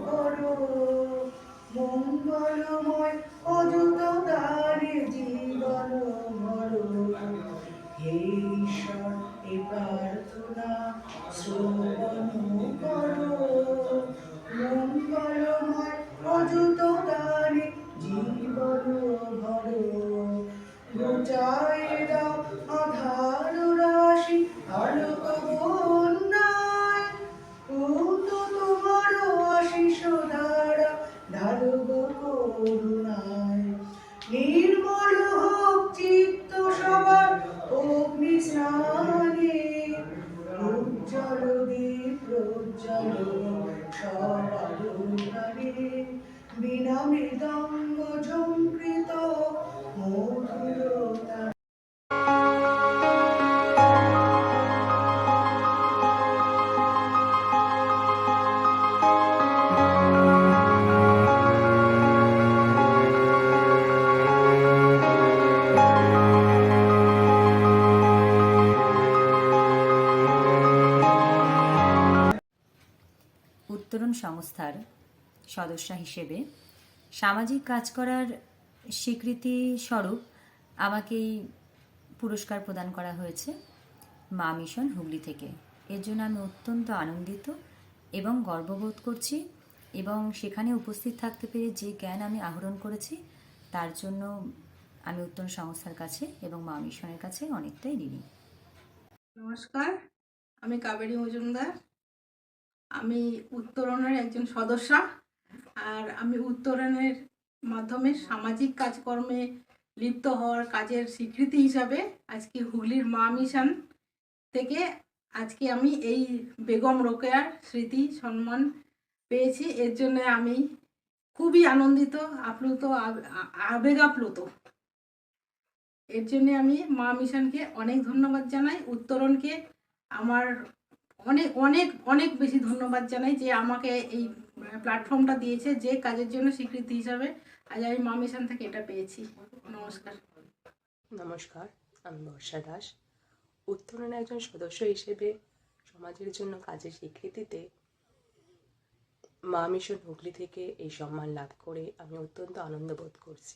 করো মঙ্গলময় অযুত দ্বারে জীবন ভরো। হে ঈশ্বর এ প্রার্থনা শ্রবণ করো মঙ্গলময় অযুত দ্বারে জীবন ভরো। ঘুচায় দাও আধার রাশি আলোক বন্যায়, পূত তোমার আশিস ধারা ঢালব করুণায়। নির্মল হোক চিত্ত সবার অগ্নি স্নানে, উজ্জ্বল দীপ প্রজ্জ্বল সবার প্রাণে। বিনা মৃদঙ্গ ঝঙ্কৃত মধুরতা। উত্তরণ সংস্থার সদস্যা হিসেবে সামাজিক কাজ করার স্বীকৃতি স্বরূপ আমাকে এই পুরস্কার প্রদান করা হয়েছে মা মিশন হুগলি থেকে। এর জন্য আমি অত্যন্ত আনন্দিত এবং গর্ববোধ করছি, এবং সেখানে উপস্থিত থাকতে পেরে যে জ্ঞান আমি আহরণ করেছি তার জন্য আমি উত্তরণ সংস্থার কাছে এবং মা মিশনের কাছে অনেকটাই ঋণী। নমস্কার, আমি কাবেরী মজুমদার। আমি উত্তরণের একজন সদস্যা, আর আমি উত্তরণের মাধ্যমে সামাজিক কাজকর্মে লিপ্ত হওয়ার কাজের স্বীকৃতি হিসাবে আজকে হুগলির মা মিশন থেকে আজকে আমি এই বেগম রোকেয়ার স্মৃতি সম্মান পেয়েছি। এর জন্য আমি খুবই আনন্দিত, আপ্লুত, আবেগাপ্লুত। এর জন্য আমি মা মিশনকে অনেক ধন্যবাদ জানাই, উত্তরণকে আমার অনেক অনেক অনেক বেশি ধন্যবাদ জানাই যে আমাকে এই প্ল্যাটফর্মটা দিয়েছে, যে কাজের জন্য স্বীকৃতি হিসাবে আজ আমি মা মিশন থেকে এটা পেয়েছি। নমস্কার। নমস্কার, আমি বর্ষা দাস। উত্তরণের একজন সদস্য হিসেবে সমাজের জন্য কাজের স্বীকৃতিতে মা মিশন হুগলি থেকে এই সম্মান লাভ করে আমি অত্যন্ত আনন্দ বোধ করছি।